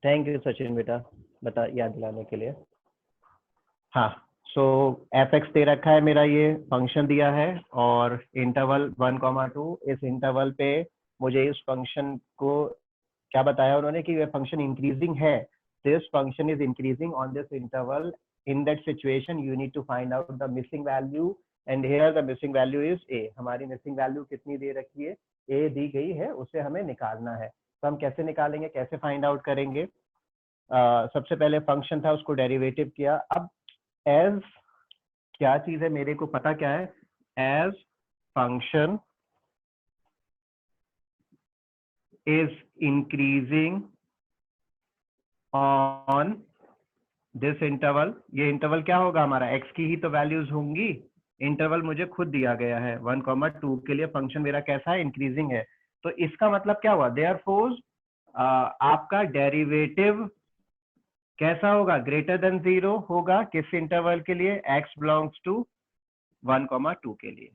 Thank you Sachin बेटा, बता याद दिलाने के लिए। हाँ, सो एफ एक्स दे रखा है मेरा, ये फंक्शन दिया है और इंटरवल 1,2, इस इंटरवल पे मुझे इस फंक्शन को क्या बताया उन्होंने कि ये फंक्शन इंक्रीजिंग है। This function is increasing on this interval. In that situation you need to find out the missing value and here the missing value is A. हमारी मिसिंग वैल्यू कितनी दे रखी है, ए दी गई है, उसे हमें निकालना है। तो हम कैसे निकालेंगे, कैसे फाइंड आउट करेंगे? सबसे पहले फंक्शन था, उसको डेरिवेटिव किया। अब एज क्या चीज है, मेरे को पता क्या है, as function is increasing on this interval. ये इंटरवल क्या होगा हमारा, एक्स की ही तो वैल्यूज होंगी। इंटरवल मुझे खुद दिया गया है 1,2 के लिए, फंक्शन मेरा कैसा है, इंक्रीजिंग है। तो इसका मतलब क्या हुआ, देयरफॉर आपका डेरिवेटिव कैसा होगा, ग्रेटर देन 0 होगा। किस इंटरवल के लिए, x बिलोंग्स टू 1,2 के लिए।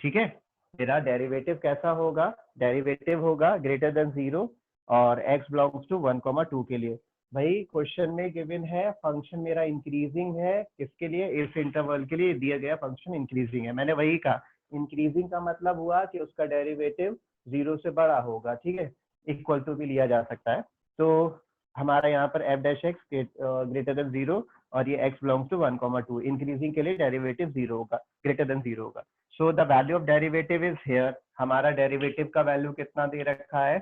ठीक है, मेरा डेरिवेटिव कैसा होगा, डेरिवेटिव होगा ग्रेटर देन 0 और x बिलोंग्स टू 1,2 के लिए। भाई क्वेश्चन में गिवन है फंक्शन मेरा इंक्रीजिंग है, किसके लिए, इस इंटरवल के लिए दिया गया फंक्शन इंक्रीजिंग है। मैंने वही कहा, इंक्रीजिंग का मतलब हुआ कि उसका डेरिवेटिव 0 से बड़ा होगा। ठीक है, इक्वल टू भी लिया जा सकता है। तो हमारा यहाँ पर F dash x greater than 0 और ये x बिलोंग्स टू 1,2, इंक्रीजिंग के लिए डेरिवेटिव 0 होगा, ग्रेटर देन 0 होगा। So the value of derivative is here. हमारा डेरिवेटिव का वैल्यू कितना दे रखा है,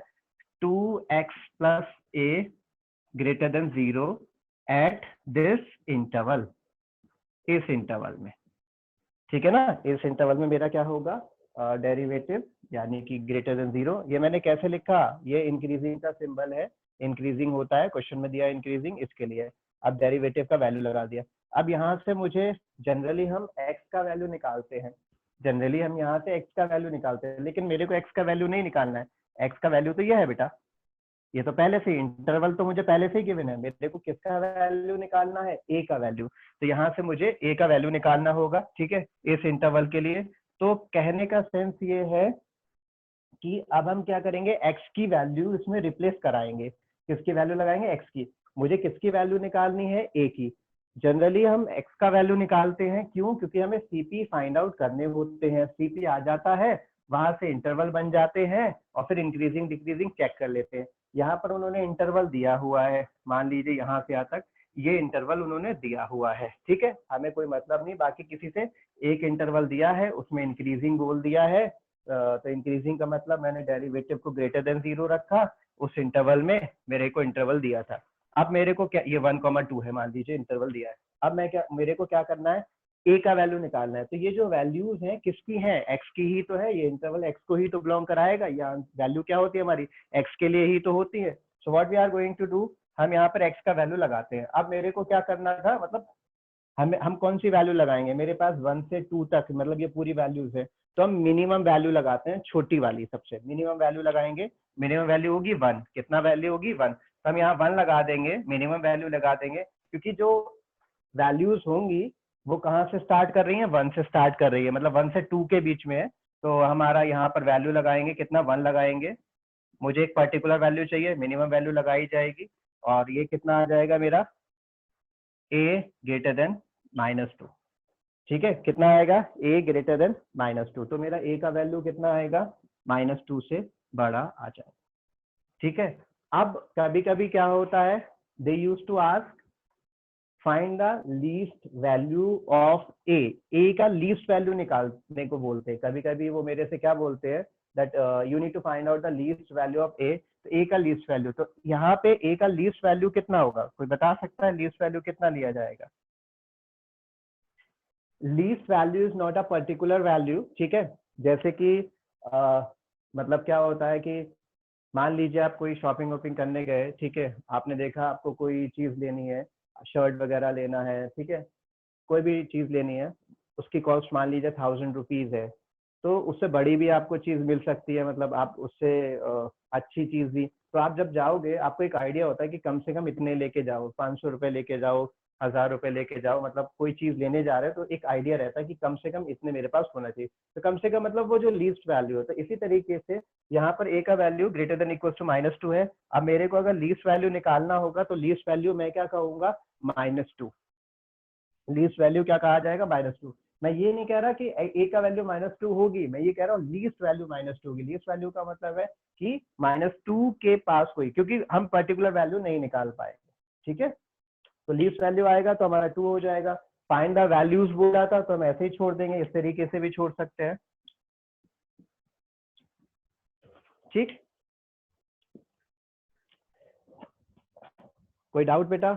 2x plus a greater than 0 at this interval, इस इंटरवल में। ठीक है ना, इस इंटरवल में मेरा क्या होगा, डेरिवेटिव यानी कि ग्रेटर देन 0। ये मैंने कैसे लिखा, ये इंक्रीजिंग का सिंबल है, इंक्रीजिंग होता है, क्वेश्चन में दिया इंक्रीजिंग, इसके लिए अब डेरिवेटिव का वैल्यू लगा दिया। अब यहाँ से मुझे जनरली हम x का वैल्यू निकालते हैं, जनरली हम यहाँ से x का वैल्यू निकालते हैं, लेकिन मेरे को x का वैल्यू नहीं निकालना है। x का वैल्यू तो ये है बेटा, ये तो पहले से इंटरवल तो मुझे पहले से ही गिवन है। मेरे को किसका वैल्यू निकालना है, ए का वैल्यू। तो यहाँ से मुझे ए का वैल्यू निकालना होगा। ठीक है, इस इंटरवल के लिए। तो कहने का सेंस ये है कि अब हम क्या करेंगे, x की वैल्यू इसमें रिप्लेस कराएंगे। किसकी वैल्यू लगाएंगे, x की। मुझे किसकी वैल्यू निकालनी है, a की। जनरली हम x का वैल्यू निकालते हैं, क्यों, क्योंकि हमें cp फाइंड आउट करने होते हैं। cp आ जाता है, वहां से इंटरवल बन जाते हैं और फिर इंक्रीजिंग डिक्रीजिंग चेक कर लेते हैं। यहाँ पर उन्होंने इंटरवल दिया हुआ है, मान लीजिए यहाँ से यहाँ तक ये इंटरवल उन्होंने दिया हुआ है। ठीक है, हमें कोई मतलब नहीं बाकी किसी से, एक इंटरवल दिया है, उसमें इंक्रीजिंग बोल दिया है। तो इंक्रीजिंग का मतलब मैंने डेरिवेटिव को ग्रेटर देन 0 रखा, उस इंटरवल में मेरे को इंटरवल दिया था। अब मेरे को क्या, ये 1,2 है मान लीजिए, इंटरवल दिया है। अब मैं क्या, मेरे को क्या करना है, ए का वैल्यू निकालना है। तो ये जो वैल्यूज हैं किसकी हैं, एक्स की ही तो है, ये इंटरवल एक्स को ही तो बिलोंग कराएगा। या वैल्यू क्या होती है हमारी, एक्स के लिए ही तो होती है। So what we are going to do, हम यहाँ पर एक्स का वैल्यू लगाते हैं। अब मेरे को क्या करना था, मतलब हम कौन सी वैल्यू लगाएंगे, मेरे पास 1 से 2 तक, मतलब ये पूरी वैल्यूज है। तो हम मिनिमम वैल्यू लगाते हैं, छोटी वाली सबसे मिनिमम वैल्यू लगाएंगे। मिनिमम वैल्यू होगी 1, कितना वैल्यू होगी 1, तो हम यहाँ 1 लगा देंगे, मिनिमम वैल्यू लगा देंगे। क्योंकि जो वैल्यूज होंगी वो कहाँ से स्टार्ट कर रही है, 1 से स्टार्ट कर रही है, मतलब 1 से 2 के बीच में है। तो हमारा यहाँ पर वैल्यू लगाएंगे, कितना, 1 लगाएंगे। मुझे एक पर्टिकुलर वैल्यू चाहिए, मिनिमम वैल्यू लगाई जाएगी और ये कितना आ जाएगा मेरा, a ग्रेटर देन -2। ठीक है, कितना आएगा, a ग्रेटर देन -2। तो मेरा a का वैल्यू कितना आएगा, -2 से बड़ा आ जाएगा। ठीक है, अब कभी कभी क्या होता है, they use to ask find the least value of a का लीस्ट वैल्यू निकालने को बोलते हैं। कभी कभी वो मेरे से क्या बोलते हैं, that you need to find out the least value of a। तो a का लीस्ट वैल्यू, तो यहाँ पे a का लीस्ट वैल्यू कितना होगा, कोई बता सकता है लीस्ट वैल्यू कितना लिया जाएगा? Least value is not a particular value. ठीक है, जैसे कि मतलब क्या होता है कि मान लीजिए आप कोई शॉपिंग वॉपिंग करने गए, ठीक है, आपने देखा आपको कोई चीज लेनी है, शर्ट वगैरह लेना है, ठीक है, कोई भी चीज लेनी है, उसकी कॉस्ट मान लीजिए 1,000 रुपीज है। तो उससे बड़ी भी आपको चीज मिल सकती है, मतलब आप उससे अच्छी चीज भी। तो आप जब जाओगे आपको एक आइडिया होता है कि कम से कम इतने लेके जाओ, 500 रुपए लेके जाओ, 1000 रुपए लेके जाओ, मतलब कोई चीज लेने जा रहे हो तो एक आइडिया रहता है कि कम से कम इतने मेरे पास होना चाहिए, तो कम से कम मतलब वो जो लीस्ट वैल्यू है। तो इसी तरीके से यहाँ पर ए का value greater than equal to -2 है। अब मेरे को अगर लीस्ट वैल्यू निकालना होगा तो लीस्ट वैल्यू मैं क्या कहूंगा, -2। लीस्ट वैल्यू क्या कहा जाएगा, -2। मैं ये नहीं कह रहा कि ए का वैल्यू -2 होगी, मैं ये कह रहा हूँ लीस्ट वैल्यू -2 होगी। लीस्ट वैल्यू का मतलब है कि -2 के पास हुई, क्योंकि हम पर्टिकुलर वैल्यू नहीं निकाल पाएंगे, ठीक है। तो लीस्ट वैल्यू आएगा तो हमारा 2 हो जाएगा। फाइंड द वैल्यूज बोला था तो हम ऐसे ही छोड़ देंगे, इस तरीके से भी छोड़ सकते हैं, ठीक। कोई डाउट बेटा?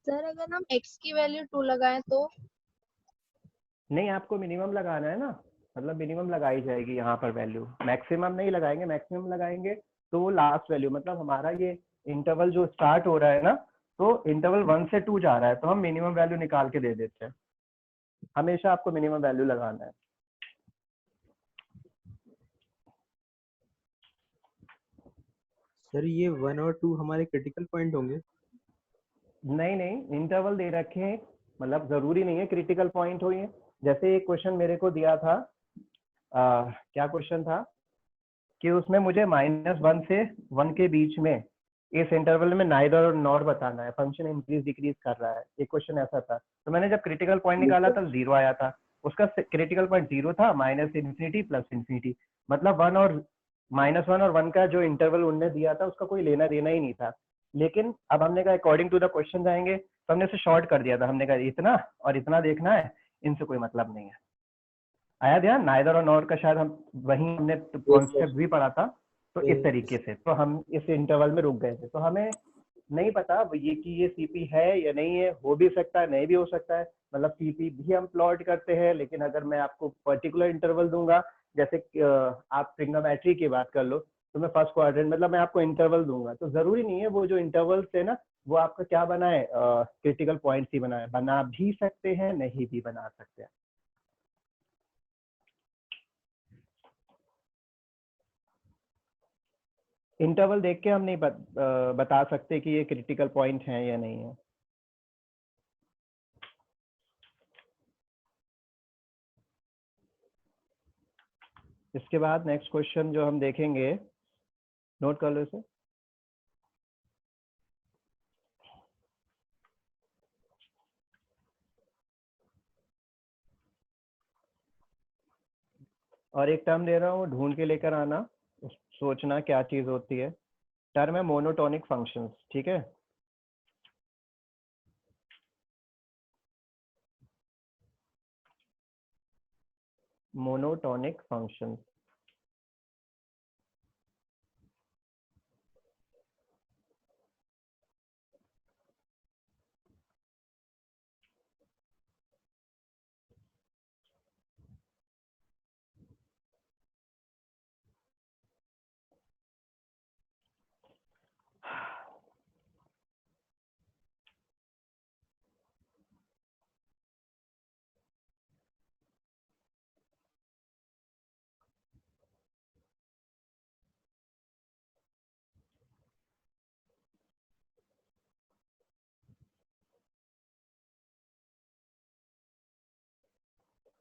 सर अगर हम x की वैल्यू 2 लगाएं तो? नहीं, आपको मिनिमम लगाना है ना, मतलब मिनिमम लगाई जाएगी यहाँ पर वैल्यू, मैक्सिमम नहीं लगाएंगे। मैक्सिमम लगाएंगे तो वो लास्ट वैल्यू, मतलब हमारा ये इंटरवल जो स्टार्ट हो रहा है ना, तो इंटरवल 1 से 2 जा रहा है, तो हम मिनिमम वैल्यू निकाल के दे देते हैं। हमेशा आपको मिनिमम वैल्यू लगाना है। सर ये 1 और 2 हमारे क्रिटिकल पॉइंट होंगे? नहीं नहीं, इंटरवल दे रखे हैं, मतलब जरूरी नहीं है क्रिटिकल पॉइंट हो ये। जैसे एक क्वेश्चन मेरे को दिया था, क्या क्वेश्चन था कि उसमें मुझे -1 से 1 के बीच में इस इंटरवल में नाइदर और नॉर बताना है, फंक्शन इंक्रीज डिक्रीज कर रहा है, एक क्वेश्चन ऐसा था। तो मैंने जब क्रिटिकल पॉइंट निकाला था 0 आया था, उसका क्रिटिकल पॉइंट 0 था, -∞ +∞, मतलब 1 और 1 का जो इंटरवल उनने दिया था उसका कोई लेना देना ही नहीं था। लेकिन अब हमने कहा अकॉर्डिंग टू द क्वेश्चन जाएंगे, तो हमने उसे शॉर्ट कर दिया था, हमने कहा इतना और इतना देखना है, इनसे कोई मतलब नहीं है। आया ध्यान, नाइदर और नॉर का शायद हम वहीं हमने कॉन्सेप्ट भी पढ़ा था। तो इस तरीके से तो हम इस इंटरवल में रुक गए थे, तो हमें नहीं पता ये कि ये सीपी है या नहीं है, हो भी सकता है नहीं भी हो सकता है, मतलब सीपी भी हम प्लॉट करते हैं। लेकिन अगर मैं आपको पर्टिकुलर इंटरवल दूंगा, जैसे आप ट्रिग्नोमेट्री की बात कर लो, तो मैं फर्स्ट क्वाड्रेंट, मतलब मैं आपको इंटरवल दूंगा, तो जरूरी नहीं है वो जो इंटरवल्स है ना, वो आपका क्या बनाए, क्रिटिकल पॉइंट्स ही बनाए, बना भी सकते हैं नहीं भी बना सकते हैं। इंटरवल देख के हम नहीं बता सकते कि ये क्रिटिकल पॉइंट है या नहीं है। इसके बाद नेक्स्ट क्वेश्चन जो हम देखेंगे, नोट कर लो इसे। और एक टर्म दे रहा हूँ, ढूंढ के लेकर आना, सोचना क्या चीज होती है। टर्म है मोनोटोनिक फंक्शंस, ठीक है। मोनोटोनिक फंक्शंस,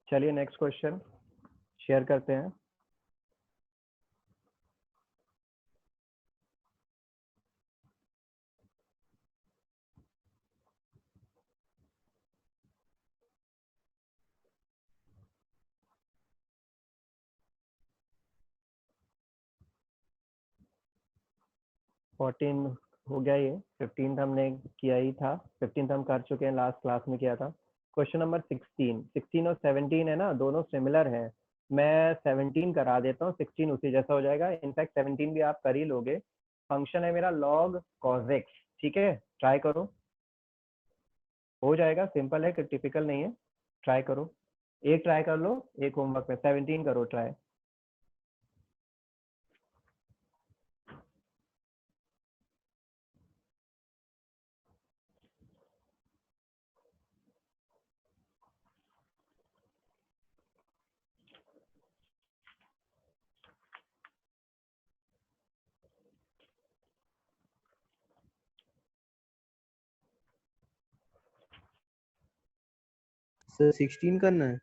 चलिए नेक्स्ट क्वेश्चन शेयर करते हैं। फोर्टीन हो गया, ये 15 हमने किया ही था, 15 हम कर चुके हैं, लास्ट क्लास में किया था। क्वेश्चन नंबर 16 और 17 है ना, दोनों सिमिलर हैं। मैं 17 करा देता हूँ, 16 उसी जैसा हो जाएगा। इनफैक्ट 17 भी आप कर ही लोगे। फंक्शन है मेरा log cos x, ठीक है। ट्राई करो, हो जाएगा, सिंपल है, टिपिकल नहीं है। ट्राई करो, एक ट्राई कर लो, एक होमवर्क में 17 करो ट्राई। सर 16 करना है।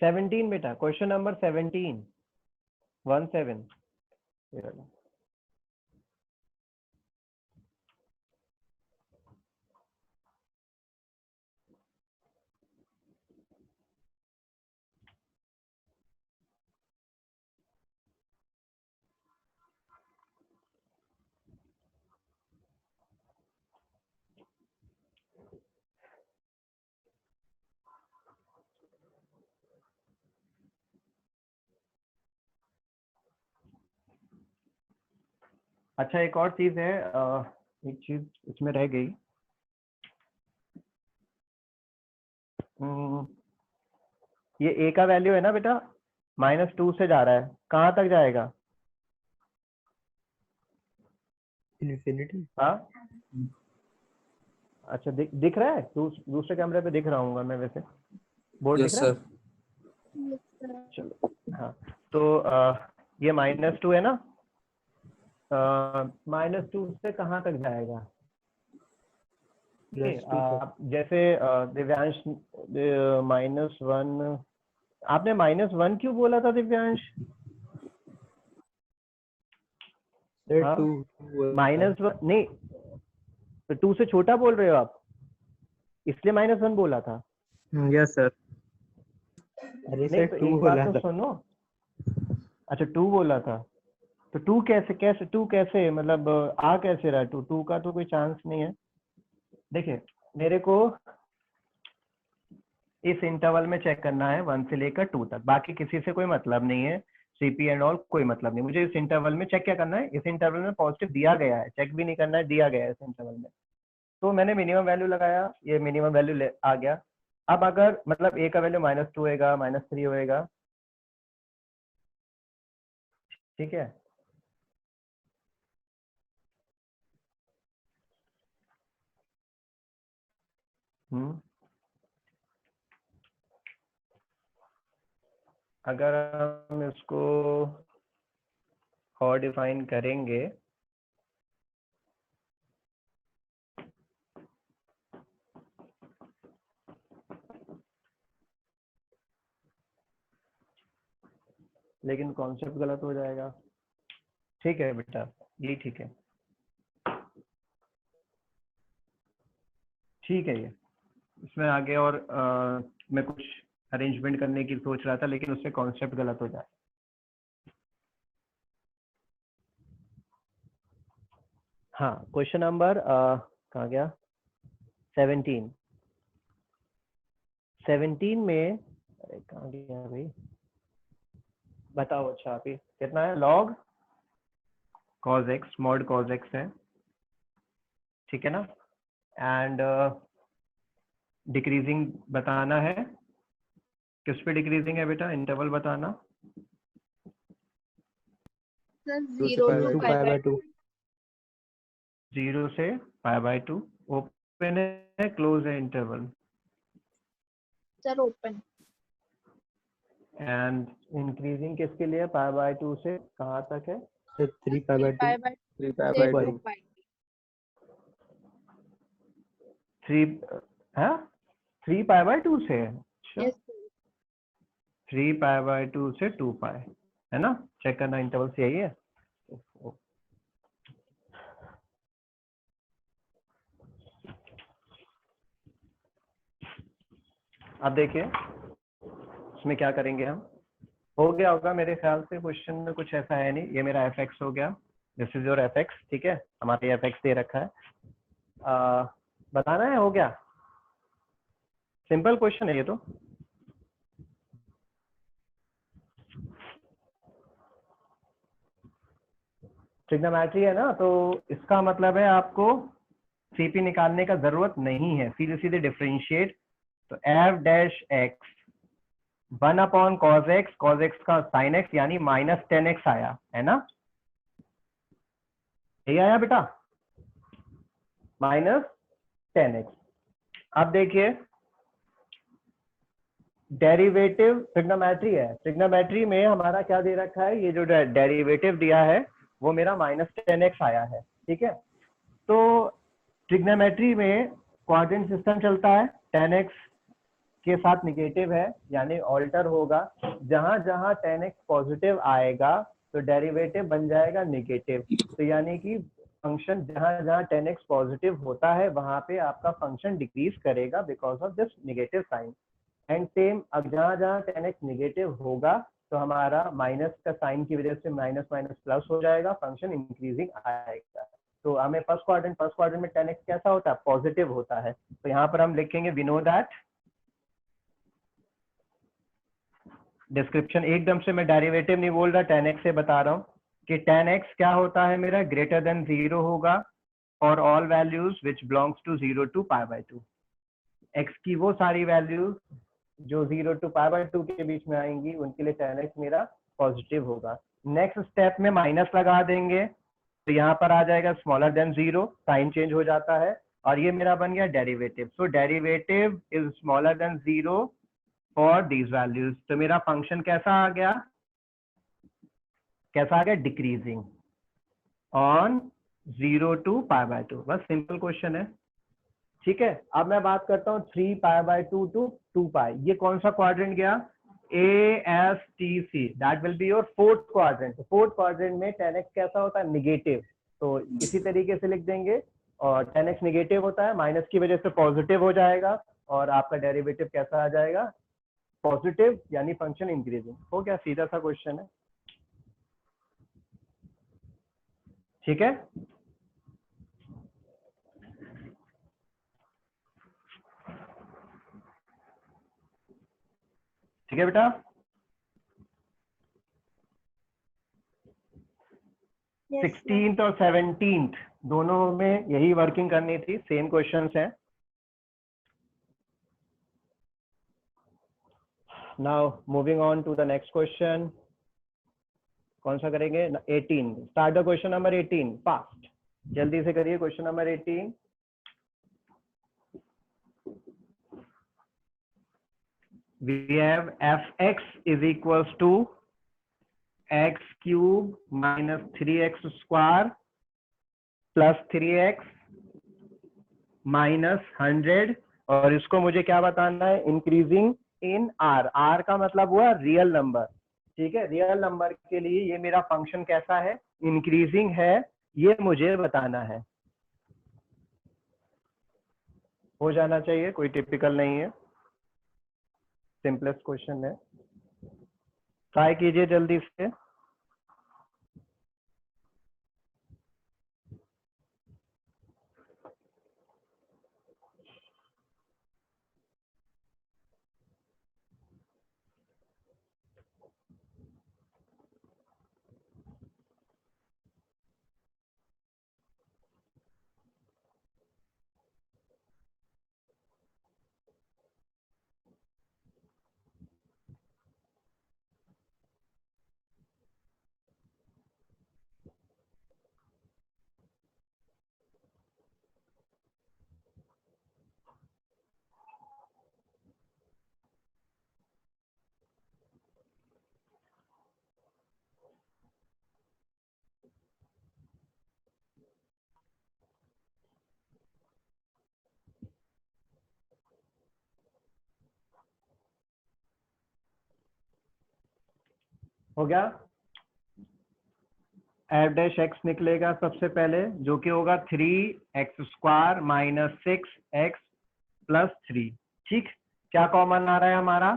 17 बेटा, क्वेश्चन नंबर 17 17। अच्छा, एक और चीज है, एक चीज इसमें रह गई। ये ए का वैल्यू है ना बेटा, -2 से जा रहा है, कहाँ तक जाएगा? इन्फिनिटी। हाँ, अच्छा, दिख रहा है? दूसरे कैमरे पे दिख रहा हूँ मैं वैसे, बोर्ड दिख यस रहा है? सर। चलो, हाँ, तो ये -2 है ना, -2 से कहाँ तक जाएगा? +2 तक। जैसे दिव्यांश, -1, आपने -1 क्यों बोला था दिव्यांश? सर हाँ, 2 -1 नहीं, तो 2 से छोटा बोल रहे हो आप, इसलिए -1 बोला था। Yes sir. अरे नहीं, सर तो 2 एक बात बोला तो था। सुनो। अच्छा, 2 बोला था, तो 2 कैसे 2 कैसे, मतलब आ कैसे रहा है 2 का तो कोई चांस नहीं है। देखिए, मेरे को इस इंटरवल में चेक करना है 1 से लेकर 2 तक, बाकी किसी से कोई मतलब नहीं है, सीपी एंड ऑल कोई मतलब नहीं। मुझे इस इंटरवल में चेक क्या करना है, इस इंटरवल में पॉजिटिव दिया गया है, चेक भी नहीं करना है, दिया गया है इस इंटरवल में। तो मैंने मिनिमम वैल्यू लगाया, ये मिनिमम वैल्यू आ गया। अब अगर मतलब ए का वैल्यू -2 होएगा, -3 होएगा, ठीक है, अगर हम इसको और डिफाइन करेंगे, लेकिन कॉन्सेप्ट गलत हो जाएगा। ठीक है बेटा, ये ठीक है, ठीक है। ये इसमें आगे और मैं कुछ अरेंजमेंट करने की सोच रहा था, लेकिन उससे कॉन्सेप्ट गलत हो जाए। हाँ, क्वेश्चन नंबर कहाँ गया, 17 में, अरे कहाँ गया भाई, बताओ। अच्छा, अभी कितना है, log cos x, mod cos x है, ठीक है ना, एंड डिक्रीजिंग बताना है, किस पे डिक्रीजिंग है बेटा, इंटरवल बताना। सर 2 से 0 पाई to बाय 2 pi by 2। 0 से π/2, ओपन है क्लोज है interval, sir open. And increasing किसके लिए, π/2 से कहाँ तक है? Sir 3 pi 3 by 2 pi by 3 से by 2 2। pi। 3, हाँ, 3 π/2 से है, अच्छा, यस 3 π/2 से 2 पाई, है ना, चेक करना इंटरवल से यही है। अब देखिए इसमें क्या करेंगे हम, हो गया होगा मेरे ख्याल से, क्वेश्चन में कुछ ऐसा है नहीं, ये मेरा fx हो गया, दिस इज योर fx, ठीक है, हमारे fx दे रखा है, बताना है, हो गया, सिंपल क्वेश्चन है ये तो। ट्रिग्नोमेट्री है ना, तो इसका मतलब है आपको सीपी निकालने का जरूरत नहीं है, सीधे सीधे डिफरेंशिएट, तो f'(x) 1/cos x, cos x का sin x यानी -10x आया है ना, यही आया बेटा, -10x। अब देखिए, डेरिवेटिव ट्रिग्नोमेट्री है, ट्रिग्नोमेट्री में हमारा क्या दे रखा है, ये जो डेरिवेटिव दिया है वो मेरा -10x आया है, ठीक है। तो ट्रिग्नोमेट्री में क्वाड्रेंट सिस्टम चलता है, 10x के साथ निगेटिव है, यानी ऑल्टर होगा। जहां जहां tan x पॉजिटिव आएगा तो डेरिवेटिव बन जाएगा निगेटिव। तो यानी कि फंक्शन जहां जहां tan x पॉजिटिव होता है वहां पे आपका फंक्शन डिक्रीज करेगा because of this negative sign. And same अब जहां जहां tan x निगेटिव होगा तो हमारा माइनस का साइन की वजह से माइनस माइनस प्लस हो जाएगा, फंक्शन इंक्रीजिंग आएगा। तो हमें फर्स्ट क्वाड्रेंट में tan x कैसा होता है? पॉजिटिव होता है। तो यहाँ पर हम लिखेंगे वी नो दैट, डिस्क्रिप्शन एकदम से मैं डेरिवेटिव नहीं बोल रहा, tan x से बता रहा हूँ कि tan x क्या होता है मेरा, ग्रेटर देन 0 होगा for all values which belongs to 0 to π/2। x की वो सारी वैल्यूज जो 0 to π/2 के बीच में आएंगी उनके लिए tan x मेरा पॉजिटिव होगा। नेक्स्ट स्टेप में माइनस लगा देंगे तो यहाँ पर आ जाएगा स्मॉलर देन 0, साइन चेंज हो जाता है और ये मेरा बन गया derivative. So derivative is smaller than 0 for these values. तो मेरा फंक्शन कैसा आ गया, डिक्रीजिंग ऑन 0 to π/2। बस सिंपल क्वेश्चन है, ठीक है। अब मैं बात करता हूँ 3π/2 to 2π। ये कौन सा क्वाड्रेंट गया? ASTC, that will be your fourth quadrant. Fourth quadrant में tan x कैसा होता है? निगेटिव। तो इसी तरीके से लिख देंगे, और tan x निगेटिव होता है, माइनस की वजह से पॉजिटिव हो जाएगा और आपका डेरिवेटिव कैसा आ जाएगा? पॉजिटिव, यानी फंक्शन इंक्रीजिंग। हो गया, सीधा सा क्वेश्चन है, ठीक है। ठीक है बेटा। Yes, sir. 16th और 17th दोनों में यही वर्किंग करनी थी, सेम क्वेश्चंस हैं। Now moving on to the next question. कौन सा करेंगे? 18। Start the question number 18 fast, जल्दी से करिए question number 18। We have fx is equals to x cube minus 3x square plus 3x minus 100, और इसको मुझे क्या बताना है? Increasing in r। r का मतलब हुआ रियल नंबर, ठीक है। रियल नंबर के लिए ये मेरा फंक्शन कैसा है? इंक्रीजिंग है, ये मुझे बताना है। हो जाना चाहिए, कोई टिपिकल नहीं है, सिंपलेस्ट क्वेश्चन है। ट्राई कीजिए जल्दी से। हो गया। एफ डैश एक्स निकलेगा सबसे पहले, जो कि होगा 3x² माइनस 6x प्लस 3। ठीक, क्या कॉमन आ रहा है हमारा?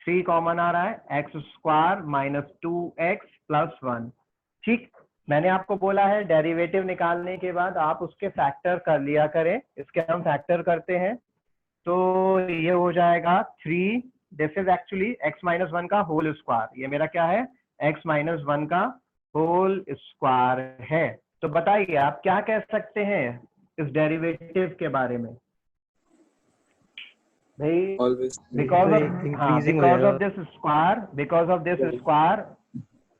3 कॉमन आ रहा है, x² माइनस 2x प्लस 1। ठीक, मैंने आपको बोला है डेरिवेटिव निकालने के बाद आप उसके फैक्टर कर लिया करें। इसके हम फैक्टर करते हैं तो ये हो जाएगा 3, this is actually x minus 1 का होल स्क्वायर। ये मेरा क्या है? x माइनस 1 का होल स्क्वायर है। तो बताइए आप क्या कह सकते हैं इस डेरिवेटिव के बारे में भाई? Because of this square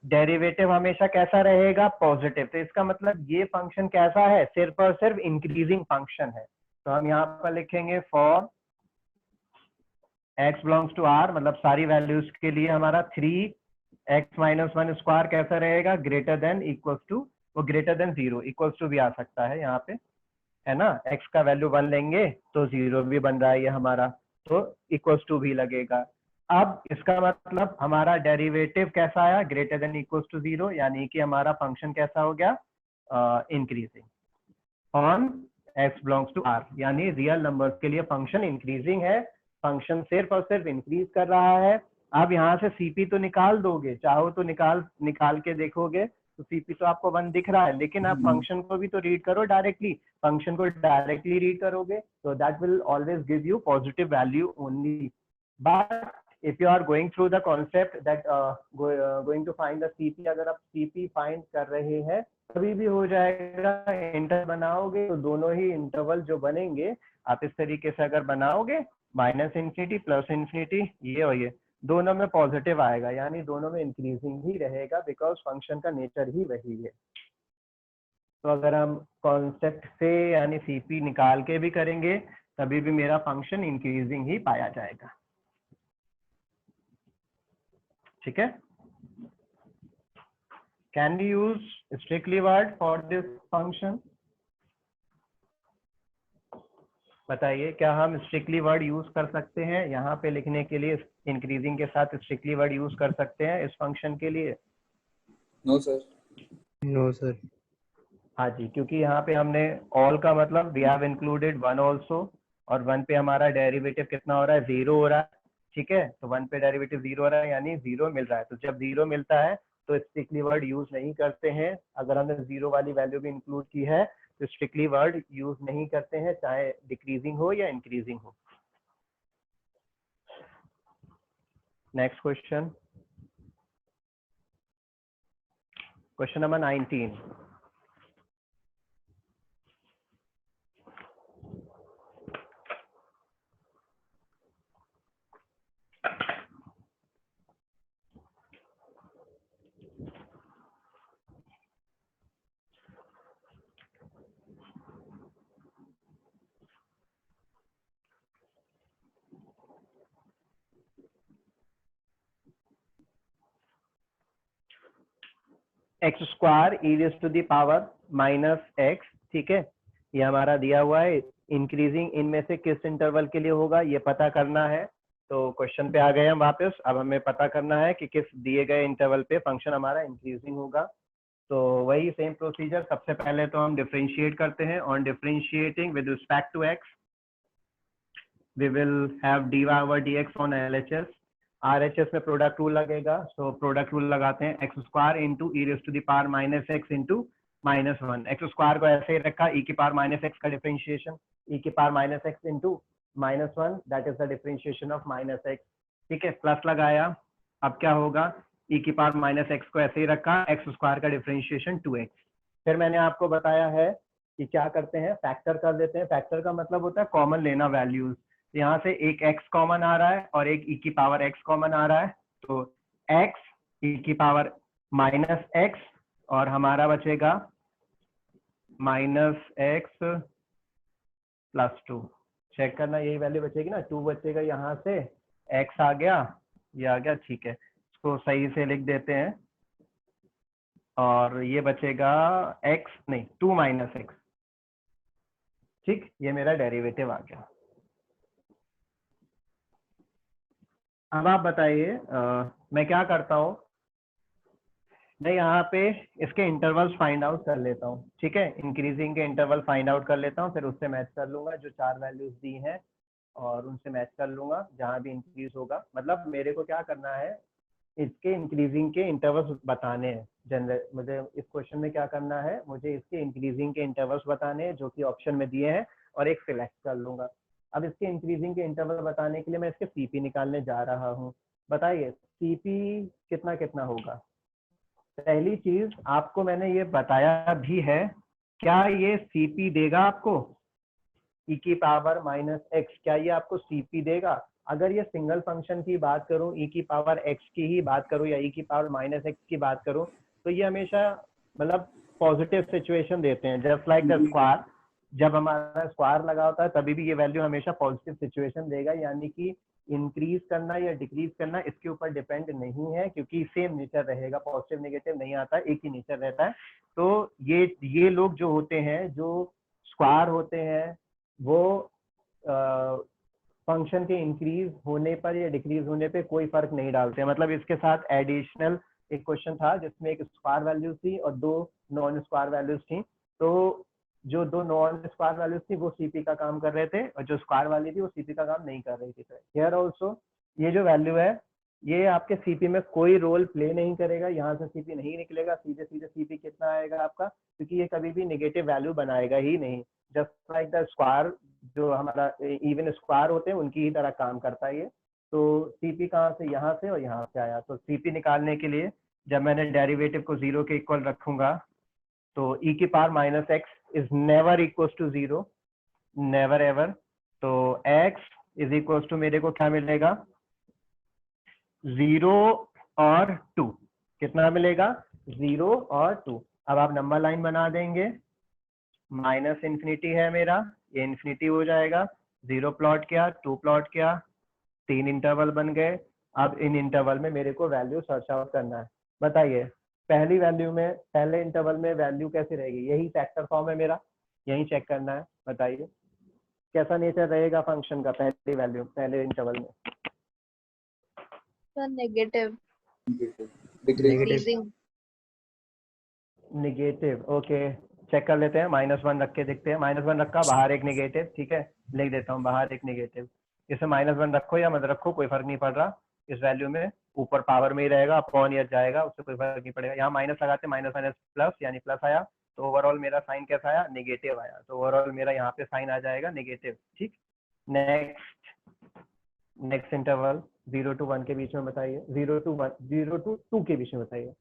derivative हमेशा कैसा रहेगा? पॉजिटिव। तो इसका मतलब ये फंक्शन कैसा है? सिर्फ और सिर्फ इंक्रीजिंग फंक्शन है। तो हम यहाँ पर लिखेंगे for x belongs to r, मतलब सारी वैल्यूज के लिए हमारा 3x माइनस 1 स्क्वायर कैसा रहेगा? ग्रेटर देन इक्वल्स टू, वो ग्रेटर देन 0 इक्वल्स टू भी आ सकता है यहाँ पे, है ना। x का वैल्यू 1 लेंगे तो 0 भी बन रहा है ये हमारा। तो इक्वल्स टू भी लगेगा। अब इसका मतलब हमारा डेरिवेटिव कैसा आया, ग्रेटर देन इक्वल्स टू 0, यानी कि हमारा फंक्शन कैसा हो गया, increasing on x belongs to r, यानी रियल नंबर्स के लिए फंक्शन इंक्रीजिंग है, फंक्शन सिर्फ और सिर्फ इंक्रीज कर रहा है। अब यहाँ से सीपी तो निकाल दोगे, चाहो तो निकाल के देखोगे तो सीपी तो आपको 1 दिख रहा है, लेकिन आप फंक्शन को भी तो रीड करो डायरेक्टली, फंक्शन को डायरेक्टली रीड करोगे तो that will always give you positive value only. But if you are going through the concept that going to find the CP, अगर आप CP फाइंड कर रहे हैं कभी भी हो जाएगा, इंटर बनाओगे तो दोनों ही इंटरवल जो बनेंगे आप इस तरीके से अगर बनाओगे -∞, +∞, ये और ये दोनों में पॉजिटिव आएगा, यानी दोनों में इंक्रीजिंग ही रहेगा, बिकॉज फंक्शन का नेचर ही वही है। तो अगर हम कॉन्सेप्ट से यानी सीपी निकाल के भी करेंगे तभी भी मेरा फंक्शन इंक्रीजिंग ही पाया जाएगा। ठीक है, can we use strictly word for this function? बताइए, क्या हम स्ट्रिक्टली वर्ड यूज कर सकते हैं यहाँ पे लिखने के लिए, इंक्रीजिंग के साथ स्ट्रिक्टली वर्ड यूज कर सकते हैं इस फंक्शन के लिए? No sir. No sir. हाँ जी, क्योंकि यहाँ पे हमने ऑल का मतलब वी हैव इंक्लूडेड 1 ऑल्सो, और 1 पे हमारा डेरिवेटिव कितना हो रहा है, 0 हो रहा है। ठीक है, तो 1 पे डेरिवेटिव 0 हो रहा है यानी 0 मिल रहा है, तो जब 0 मिलता है तो स्ट्रिक्टली वर्ड यूज नहीं करते हैं। अगर हमने 0 वाली वैल्यू भी इंक्लूड की है तो स्ट्रिक्टली वर्ड यूज नहीं करते हैं, चाहे डिक्रीजिंग हो या इंक्रीजिंग हो। Next question, question number 19। X square E raise to the power -x, ठीक है, ये हमारा दिया हुआ है। इंक्रीजिंग इनमें से किस इंटरवल के लिए होगा ये पता करना है। तो क्वेश्चन पे आ गए हम वापस, अब हमें पता करना है कि किस दिए गए इंटरवल पे फंक्शन हमारा इंक्रीजिंग होगा। तो वही सेम प्रोसीजर, सबसे पहले तो हम डिफरेंशिएट करते हैं। On differentiating with respect to x we will have dy/dx on LHS। RHS में प्रोडक्ट रूल लगेगा, सो प्रोडक्ट रूल लगाते हैं, X square into E raise to the power -x into -1। X square को ऐसे ही रखा, e की power -x का डिफरेंशिएशन, e की power -x into -1, that is the differentiation of -x। ठीक है, प्लस लगाया, अब क्या होगा, e की पावर -x को ऐसे ही रखा, एक्स स्क्वायर का डिफरेंशिएशन 2x। फिर मैंने आपको बताया है कि क्या करते हैं, फैक्टर कर देते हैं। फैक्टर का मतलब होता है कॉमन लेना वैल्यूज। यहाँ से एक x कॉमन आ रहा है और एक e की पावर x कॉमन आ रहा है, तो x e की पावर -x और हमारा बचेगा -x +2। चेक करना, यही वैल्यू बचेगी ना, 2 बचेगा, यहाँ से x आ गया, ये आ गया। ठीक है, इसको सही से लिख देते हैं, और ये बचेगा x नहीं 2 - x। ठीक, ये मेरा डेरिवेटिव आ गया। अब आप बताइए, मैं क्या करता हूँ, मैं यहाँ पे इसके इंटरवल्स फाइंड आउट कर लेता हूँ। ठीक है, इंक्रीजिंग के इंटरवल फाइंड आउट कर लेता हूँ, फिर उससे मैच कर लूंगा जो 4 वैल्यूज दी हैं, और उनसे मैच कर लूंगा जहाँ भी इंक्रीज होगा। मतलब मेरे को क्या करना है, इसके इंक्रीजिंग के इंटरवल्स बताने हैं। जनरल मुझे इस क्वेश्चन में क्या करना है, मुझे इसके इंक्रीजिंग के इंटरवल्स बताने हैं जो कि ऑप्शन में दिए हैं, और एक सिलेक्ट कर लूंगा। अब इसके इंक्रीजिंग के इंटरवल बताने के लिए मैं इसके सीपी निकालने जा रहा हूँ। बताइए सीपी कितना कितना होगा। पहली चीज आपको मैंने ये बताया भी है, क्या ये सीपी देगा आपको, e की पावर -x, क्या ये आपको सीपी देगा? अगर ये सिंगल फंक्शन की बात करूं, e की पावर x की ही बात करूं या e की पावर -x की बात करूं, तो ये हमेशा मतलब पॉजिटिव सिचुएशन देते हैं। जस्ट लाइक द स्क्वायर, जब हमारा स्क्वायर लगा होता है तभी भी ये वैल्यू हमेशा पॉजिटिव सिचुएशन देगा, यानी कि इंक्रीज करना या डिक्रीज करना इसके ऊपर डिपेंड नहीं है, क्योंकि सेम नेचर रहेगा, पॉजिटिव नेगेटिव नहीं आता, एक ही नेचर रहता है। तो ये लोग जो होते हैं, जो स्क्वायर होते हैं, वो फंक्शन के इंक्रीज होने पर या डिक्रीज होने पे कोई फर्क नहीं डालते। मतलब इसके साथ एडिशनल एक क्वेश्चन था जिसमें एक स्क्वायर वैल्यूज थी और 2 नॉन स्क्वायर वैल्यूज थी। तो जो 2 नॉन स्क्वायर वैल्यूज थी वो सीपी का काम कर रहे थे और जो स्क्वायर वाली थी वो सीपी का काम नहीं कर रही थी। हियर ऑल्सो ये जो वैल्यू है ये आपके सीपी में कोई रोल प्ले नहीं करेगा, यहाँ से सीपी नहीं निकलेगा, सीधे सीधे सीपी कितना आएगा आपका, क्योंकि ये कभी भी नेगेटिव वैल्यू बनाएगा ही नहीं। जस्ट लाइक द स्क्वायर, जो हमारा इवन स्क्वायर होते हैं उनकी ही तरह काम करता है ये। तो सीपी कहाँ से, यहाँ से और यहाँ से आया। तो सीपी निकालने के लिए जब मैंने डेरिवेटिव को 0 के इक्वल रखूंगा तो e की power minus X is never equal to 0, never ever. तो x इज इक्वल टू मेरे को क्या मिलेगा, 0 और 2। कितना मिलेगा, 0 और 2। अब आप नंबर लाइन बना देंगे, माइनस इन्फिनिटी है मेरा, ये इन्फिनिटी हो जाएगा, 0 प्लॉट किया, 2 प्लॉट किया, 3 इंटरवल बन गए। अब इन इंटरवल में मेरे को वैल्यू सर्च आउट करना है। बताइए पहली वैल्यू में, पहले इंटरवल में वैल्यू कैसी रहेगी, यही फैक्टर फॉर्म है मेरा, यही चेक करना है। बताइए कैसा नेचर रहेगा फंक्शन का पहली वैल्यू, पहले इंटरवल में। Sir negative, Negative. Decreasing. Negative, okay check कर लेते हैं। -1 रख के देखते हैं। -1 रखा, बाहर एक निगेटिव, ठीक है लिख देता हूँ बाहर एक निगेटिव। इसे -1 रखो या मत रखो कोई फर्क नहीं पड़ रहा, इस वैल्यू में ऊपर पावर में ही रहेगा, अपॉन ईयर जाएगा, उससे कोई फर्क नहीं पड़ेगा। यहाँ माइनस लगाते, माइनस माइनस प्लस यानी प्लस आया, तो ओवरऑल मेरा साइन कैसा आया, निगेटिव आया। तो ओवरऑल मेरा यहाँ पे साइन आ जाएगा निगेटिव। ठीक, नेक्स्ट इंटरवल 0 to 1 के बीच में बताइए, 0 to 1, 0 to 2 के बीच में बताइए।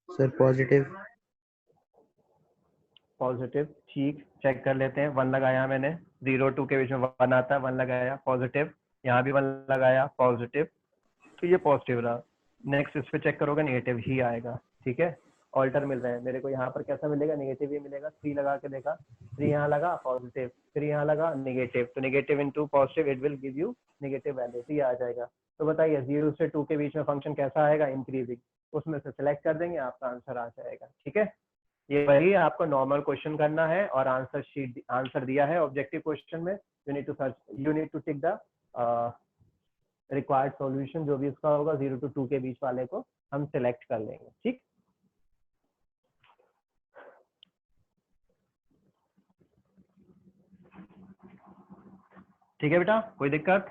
Sir positive. पॉजिटिव, ठीक चेक कर लेते हैं। 1 लगाया मैंने, 0 2 के बीच में 1 आता है, 1 लगाया पॉजिटिव, यहाँ भी 1 लगाया पॉजिटिव, तो ये पॉजिटिव रहा। नेक्स्ट इस पे चेक करोगे नेगेटिव ही आएगा। ठीक है, ऑल्टर मिल रहा है मेरे को, यहाँ पर कैसा मिलेगा, नेगेटिव ही मिलेगा। 3 लगा के देखा, 3 यहाँ लगा पॉजिटिव, 3 यहाँ लगा नेगेटिव, तो negative into positive it will give you negative value, तो ये आ जाएगा। तो बताइए 0 से 2 के बीच में फंक्शन कैसा आएगा, इंक्रीजिंग, उसमें से सिलेक्ट कर देंगे, आपका आंसर आ जाएगा। ठीक है, ये वही आपको नॉर्मल क्वेश्चन करना है और आंसर शीट, आंसर दिया है ऑब्जेक्टिव क्वेश्चन में। You need to search, you need to tick the required solution, जो भी उसका होगा 0 to 2 के बीच वाले को हम सिलेक्ट कर लेंगे। ठीक, ठीक है बेटा, कोई दिक्कत?